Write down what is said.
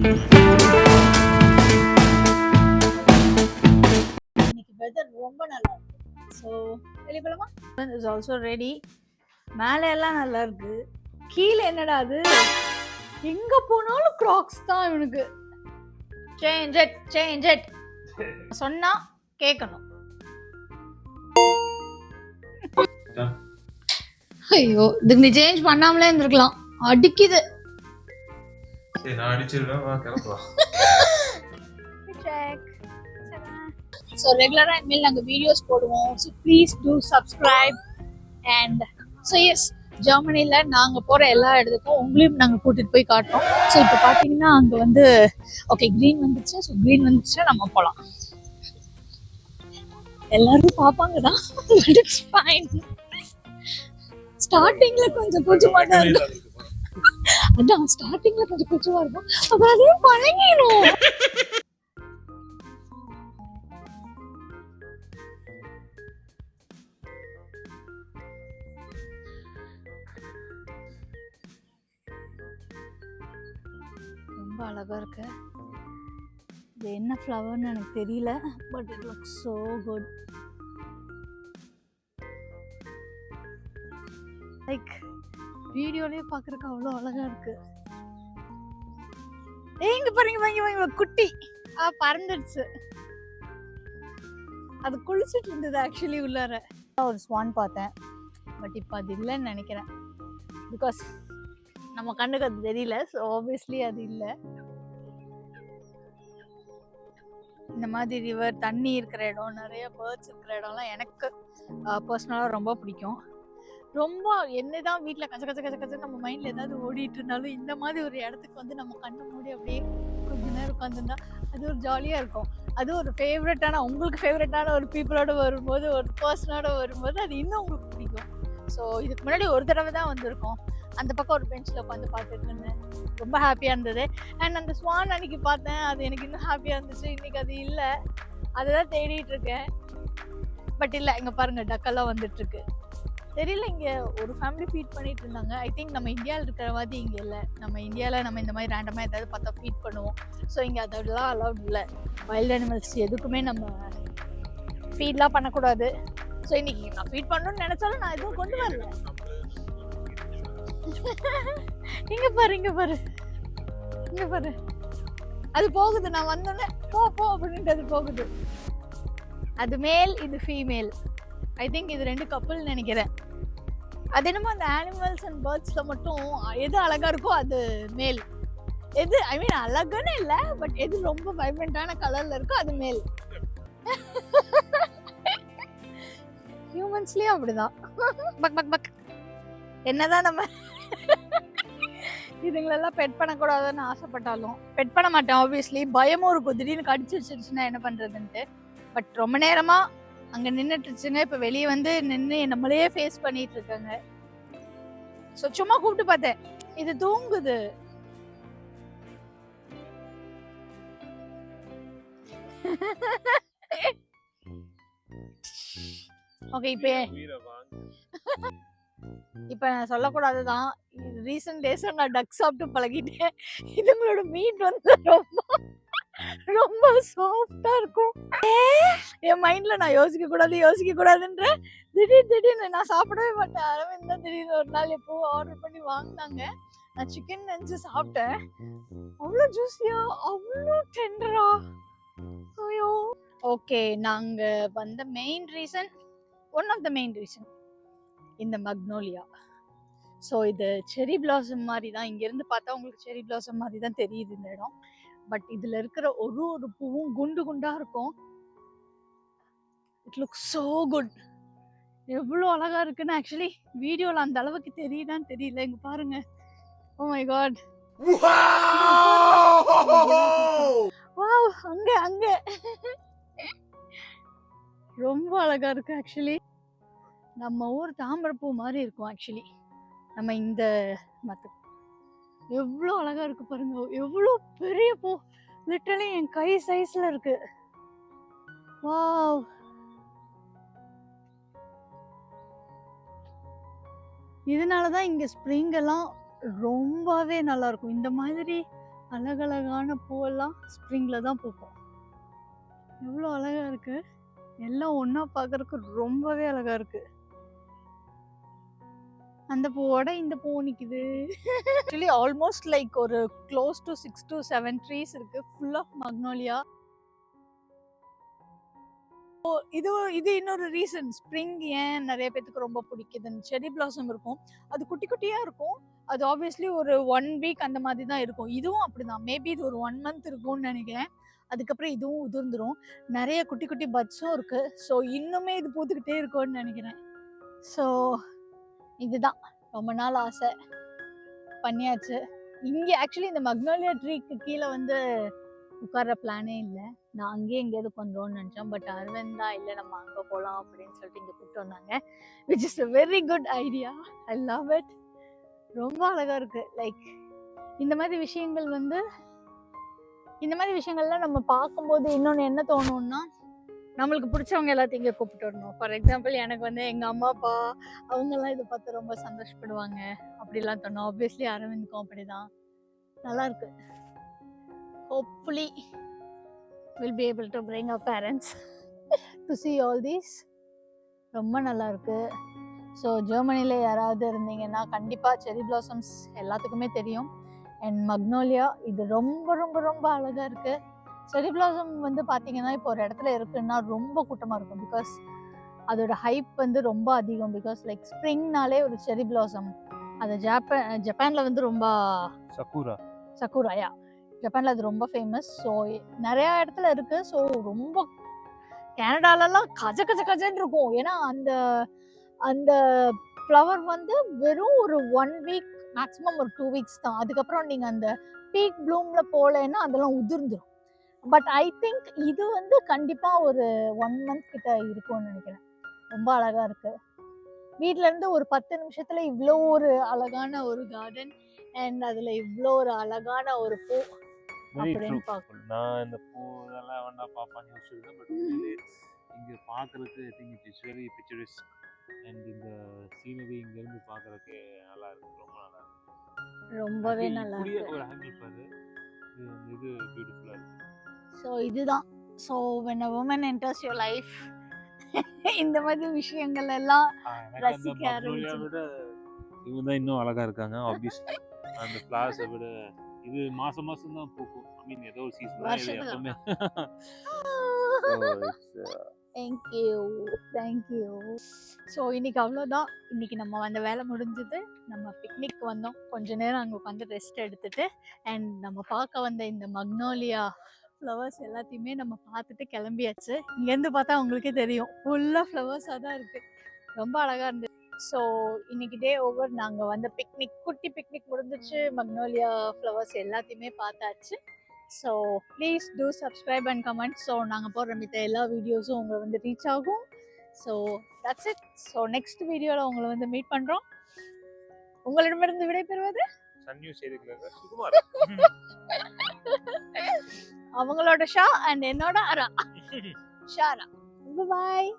இன்னைக்கு வெதர் ரொம்ப நல்லா இருக்கு. ஸோ வெளியே போலாமா? Is also ready. மேலே எல்லாம் நல்லா இருக்கு. கீழே என்னடா அது? எங்க போனாலும் கிராக்ஸ் தான் இவனுக்கு. சேஞ்ச் இட் சொன்னா கேட்கணும். ஐயோ, இதுக்கு நீ சேஞ்ச் பண்ணாமலே இருந்திருக்கலாம். அடிக்குது. சரி நான் அடிச்சிருவேன், வா கிளம்பலாம். செக். ஸோ ரெகுலராக இனிமேல் நாங்கள் வீடியோஸ் போடுவோம். So please do subscribe. And so yes, ஜெர்மனியில் நாங்கள் போகிற எல்லா இடத்துக்கும் உங்களையும் நாங்கள் கூட்டிகிட்டு போய் காட்டுறோம். ஸோ இப்போ பார்த்தீங்கன்னா அங்கே வந்து ஓகே க்ரீன் வந்துச்சு. ஸோ க்ரீன் வந்துச்சுன்னா நம்ம போகலாம். எல்லாரும் பார்ப்பாங்க தான், பட் இட்ஸ் ஃபைன். ஸ்டார்டிங்ல கொஞ்சம் கூச்சமா தான் இருக்கும். அதான் ஸ்டார்டிங்ல கொஞ்சம் கூச்சமா இருக்கும், அப்புறம் அதையும் பழகிடும். ரொம்ப அழகா இருக்கு. இது என்ன ஃப்ளவர்னு எனக்கு தெரியல, but it looks so good. Like வீடியோலயே பாக்குறதுக்கு அவ்வளோ அழகா இருக்கு. இங்க பாருங்க குட்டி பறந்துடுச்சு. அது குளிச்சுட்டு இருந்தது ஆக்சுவலி உள்ளார. ஒரு ஸ்வான் பார்த்தேன், பட் இப்போ அது இல்லைன்னு நினைக்கிறேன். பிகாஸ் நம்ம கண்ணுக்கு அது தெரியல. ஸோ ஆப்வியஸ்லி அது இல்லை. இந்த மாதிரி ரிவர், தண்ணி இருக்கிற இடம், நிறைய பேர்ட்ஸ் இருக்கிற இடம்லாம் எனக்கு பர்சனலாக ரொம்ப பிடிக்கும். ரொம்ப என்னதான் வீட்டில் கச்ச கச்ச கச்ச கச்ச நம்ம மைண்டில் ஏதாவது ஓடிட்டு இருந்தாலும் இந்த மாதிரி ஒரு இடத்துக்கு வந்து நம்ம கண்ணை மூடி அப்படியே கொஞ்ச நேரம் உட்காந்துருந்தா அது ஒரு ஜாலியாக இருக்கும். அது ஒரு ஃபேவரட்டான, உங்களுக்கு ஃபேவரட்டான ஒரு பீப்புளோட வரும்போது, ஒரு பர்சனோட வரும்போது அது இன்னும் உங்களுக்கு பிடிக்கும். ஸோ இதுக்கு முன்னாடி ஒரு தடவை தான் வந்திருக்கோம். அந்த பக்கம் ஒரு பெஞ்சில் உட்காந்து பார்த்துட்டு இருந்தேன், ரொம்ப ஹாப்பியாக இருந்தது. அண்ட் அந்த ஸ்வான் அன்னைக்கு பார்த்தேன், அது எனக்கு இன்னும் ஹாப்பியாக இருந்துச்சு. இன்னைக்கு அது இல்லை, அதுதான் தேடிட்டு இருக்கேன். பட் இல்லை, இங்கே பாருங்கள் டக்கெல்லாம் வந்துட்டு இருக்கு. தெரியல, இங்கே ஒரு ஃபேமிலி ஃபீட் பண்ணிட்டு இருந்தாங்க. ஐ திங்க் நம்ம இந்தியாவில் இருக்கிற மாதிரி இங்கே இல்லை. நம்ம இந்தியாவில் நம்ம இந்த மாதிரி ரேண்டமாக ஏதாவது பார்த்தா ஃபீட் பண்ணுவோம். ஸோ இங்கே அதெல்லாம் அலவுட் இல்லை. வைல்ட் அனிமல்ஸ் எதுக்குமே நம்ம ஃபீட்லாம் பண்ணக்கூடாது. ஸோ இன்னைக்கு நான் ஃபீட் பண்ணணும்னு நினைச்சாலும் நான் எதுவும் கொண்டு வரல. இங்க பாரு அது போகுது. நான் வந்தோன்னே போ அப்படின்ட்டு அது போகுது. அது மேல், இது ஃபீமேல். ஐ திங்க் இது 2 கப்பல் நினைக்கிறேன். அது என்னமோ அந்த அனிமல்ஸ் அண்ட் பேர்ட்ஸ்ல மட்டும் எது அழகா இருக்கோ அது மேல். எது ஐ மீன் அழகுன்னு இல்லை, பட் எது ரொம்ப வைப்ரண்டான கலர்ல இருக்கோ அது மேல். ஹியூமன்ஸ்லயும் அப்படிதான். Buck buck buck. என்னதான் நம்ம இதுங்களெல்லாம் பெட் பண்ணக்கூடாதுன்னு ஆசைப்பட்டாலும் பெட் பண்ண மாட்டேன். ஆப்வியஸ்லி பயமும் இருக்கும், திடீர்னு கடிச்சு வச்சிருச்சுன்னா என்ன பண்றதுன்ட்டு. பட் ரொம்ப நேரமா அங்க நின்றுட்டுச்சுங்க. இப்ப வெளியே வந்து நின்று நம்மளே ஃபேஸ் பண்ணிட்டு இருக்காங்க. ஸோ சும்மா கூப்பிட்டு பார்த்தேன், இது தூங்குது. ஓகே, இப்ப நான் சொல்லக்கூடாதுதான். ரீசன்ட் டேஸ் நான் டக் சாப்பிட்டு பழகிட்டேன். இதுங்களோட மீட் வந்து ரொம்ப சாஃப்டா இருக்கும். என் மைண்ட்ல நான் யோசிக்க கூடாதுன்ற திடீர்னு நான் சாப்பிடவே மாட்டேன். அரவிந்த் தான் திடீர்னு ஒரு நாள் எப்போ ஆர்டர் பண்ணி வாங்கினாங்க. நான் சிக்கன் நினைச்சு சாப்பிட்டேன். அவ்வளோ ஜூஸியா, அவ்வளோ டெண்டரா. ஐயோ. ஓகே, நாங்க வந்த main reason, one of the main reason இந்த மக்னோலியா. ஸோ இது செரி பிளாசம் மாதிரி தான். இங்கேருந்து பார்த்தா உங்களுக்கு செரி பிளாசம் மாதிரி தான் தெரியுது இந்த இடம். பட் இதில் இருக்கிற ஒரு பூவும் குண்டு குண்டாக இருக்கும். It looks so good. எவ்வளோ அழகா இருக்குன்னு ஆக்சுவலி வீடியோவில் அந்த அளவுக்கு தெரியுதான்னு தெரியல. இங்கே பாருங்க. ஓ மை காட், வாவ், அங்கே ரொம்ப அழகா இருக்கு. ஆக்சுவலி நம்ம ஊர் தாமரைப்பூ மாதிரி இருக்கும். ஆக்சுவலி நம்ம இந்த மற்ற எவ்வளோ அழகா இருக்கு பாருங்க. எவ்வளோ பெரிய பூ, லிட்டரலி என் கை சைஸ்ல இருக்கு. வாவ், இதனாலதான் இங்க ஸ்ப்ரிங் எல்லாம் ரொம்பவே நல்லா இருக்கும். இந்த மாதிரி அழகழகான பூவெல்லாம் ஸ்ப்ரிங்கில் தான் பூக்கும். எவ்வளோ அழகாக இருக்குது. எல்லாம் ஒன்றா பார்க்குறதுக்கு ரொம்பவே அழகாக இருக்குது. அந்த பூவோட இந்த பூ நிற்குது. ஆக்சுவலி ஆல்மோஸ்ட் லைக் ஒரு க்ளோஸ் டு 6 to 7 ட்ரீஸ் இருக்குது ஃபுல் ஆஃப் மக்னோலியா. இது இன்னொரு ரீசன் ஸ்ப்ரிங் ஏன் நிறைய பேத்துக்கு ரொம்ப பிடிக்குது. செரி பிளாசம் இருக்கும், அது குட்டி குட்டியாக இருக்கும். அது ஆப்வியஸ்லி ஒரு 1 வீக் அந்த மாதிரி தான் இருக்கும். இதுவும் அப்படிதான். மேபி இது ஒரு 1 month இருக்கும்னு நினைக்கிறேன். அதுக்கப்புறம் இதுவும் உதிர்ந்துடும். நிறைய குட்டி குட்டி பட்ஸும் இருக்குது. ஸோ இன்னுமே இது பூத்துக்கிட்டே இருக்கும்னு நினைக்கிறேன். ஸோ இதுதான் ரொம்ப நாள் ஆசை பண்ணியாச்சு. இங்கே ஆக்சுவலி இந்த மக்னோலியா ட்ரீக்கு கீழே வந்து உட்கார்ற பிளானே இல்லை. நான் அங்கேயே எங்கேயாவது கொஞ்சோன்னு நினச்சேன். பட் அரவிந்த் தான் இல்லை நம்ம அங்கே போகலாம் அப்படின்னு சொல்லிட்டு இங்கே கூப்பிட்டு வந்தாங்க. Which is a very good idea. I love it. ரொம்ப அழகாக இருக்குது. லைக் இந்த மாதிரி விஷயங்கள் வந்து இந்த மாதிரி விஷயங்கள்லாம் நம்ம பார்க்கும்போது இன்னொன்று என்ன தோணும்னா, நம்மளுக்கு பிடிச்சவங்க எல்லாத்தையும் இங்கே கூப்பிட்டு வரணும். ஃபார் எக்ஸாம்பிள் எனக்கு வந்து எங்கள் அம்மா அப்பா அவங்கெல்லாம் இதை பார்த்து ரொம்ப சந்தோஷப்படுவாங்க அப்படிலாம் தோணும். ஆப்வியஸ்லி அரவிந்துக்கும் அப்படி தான். நல்லாயிருக்கு. Hopefully will be able to bring our parents to see all these. ரொம்ப நல்லாயிருக்கு. ஸோ ஜெர்மனியில் யாராவது இருந்தீங்கன்னா கண்டிப்பாக செரி பிளாசம்ஸ் எல்லாத்துக்குமே தெரியும். அண்ட் மக்னோலியா இது ரொம்ப ரொம்ப ரொம்ப அழகாக இருக்குது. செரி பிளாசம் வந்து பார்த்தீங்கன்னா இப்போ ஒரு இடத்துல இருக்குன்னா ரொம்ப கூட்டமாக இருக்கும். பிகாஸ் அதோட ஹைப் வந்து ரொம்ப அதிகம். பிகாஸ் லைக் ஸ்ப்ரிங்னாலே ஒரு செரி பிளாசம் அது ஜப்பானில் வந்து ரொம்ப சக்குராயா ஜப்பானில் அது ரொம்ப ஃபேமஸ். ஸோ நிறையா இடத்துல இருக்குது. ஸோ ரொம்ப கனடாலலாம் கஜ கஜ கஜன்னு இருக்கும். ஏன்னா அந்த அந்த ஃப்ளவர் வந்து வெறும் ஒரு 1 வீக் மேக்ஸிமம் ஒரு 2 வீக்ஸ் தான். அதுக்கப்புறம் நீங்கள் அந்த பீக் ப்ளூமில் போகலைன்னா அதெல்லாம் உதிர்ந்துடும். பட் ஐ திங்க் இது வந்து கண்டிப்பாக ஒரு 1 month கிட்ட இருக்கும்னு நினைக்கிறேன். ரொம்ப அழகாக இருக்குது. வீட்டிலேருந்து ஒரு 10 நிமிஷத்தில் இவ்வளோ ஒரு அழகான ஒரு கார்டன் அண்ட் அதில் இவ்வளோ ஒரு அழகான ஒரு பூ அப்படின்னு பார்க்கணும். நான் இந்த பூ இதெல்லாம் வேணா பார்ப்பான்னு யோசிச்சிருக்கேன். பட் இங்கே பார்க்குறதுக்கு I think it is very picturesque. And இந்த சீனரி இங்கேருந்து பார்க்குறதுக்கு நல்லா இருக்குது. ரொம்ப நல்லா இருக்குது. ரொம்பவே நல்லா இருக்கு. ஒரு ஆங்கிள் பாரு, இது பியூட்டிஃபுல்லாக இருக்குது. ஸோ இதுதான். So when a woman enters your life இந்த மாதிரி விஷயங்கள் எல்லாம் ரசிக்க ஆரம்பிச்சு. விட இவங்க தான் இன்னும் அழகாக இருக்காங்க. ஆப்வியஸ்லி அந்த ஃப்ளவர்ஸை விட இது மாதம் தான் பூக்கும். ஐ மீன் ஏதோ ஒரு சீசன் தான் இது எப்பவுமே. தேங்க்யூ. ஸோ இன்னைக்கு அவ்வளோதான். இன்னைக்கு நம்ம வந்த வேலை முடிஞ்சது. நம்ம பிக்னிக் வந்தோம். கொஞ்ச நேரம் அங்கே உட்காந்து ரெஸ்ட் எடுத்துட்டு அண்ட் நம்ம பார்க்க வந்த இந்த மக்னோலியா ஃப்ளவர்ஸ் எல்லாத்தையுமே நம்ம பார்த்துட்டு கிளம்பியாச்சு. இங்கேருந்து பார்த்தா உங்களுக்கே தெரியும் ஃபுல்லாக ஃப்ளவர்ஸாக தான் இருக்குது. ரொம்ப அழகாக இருந்தது. ஸோ இன்னைக்கு டே ஓவர். நாங்கள் வந்த குட்டி பிக்னிக் முடிஞ்சிச்சு. மக்னோலியா ஃப்ளவர்ஸ் எல்லாத்தையுமே பார்த்தாச்சு. So please do subscribe and comment. So நாங்கள் போடுற மித்த எல்லா வீடியோஸும் உங்களை வந்து ரீச் ஆகும். So that's it. So next வீடியோவில் உங்களை வந்து மீட் பண்ணுறோம். உங்களிடமிருந்து விடைபெறுவது சுகுமார். அவங்களோட ஷா அண்ட் என்னோட அரா ஷாரா. பாய்.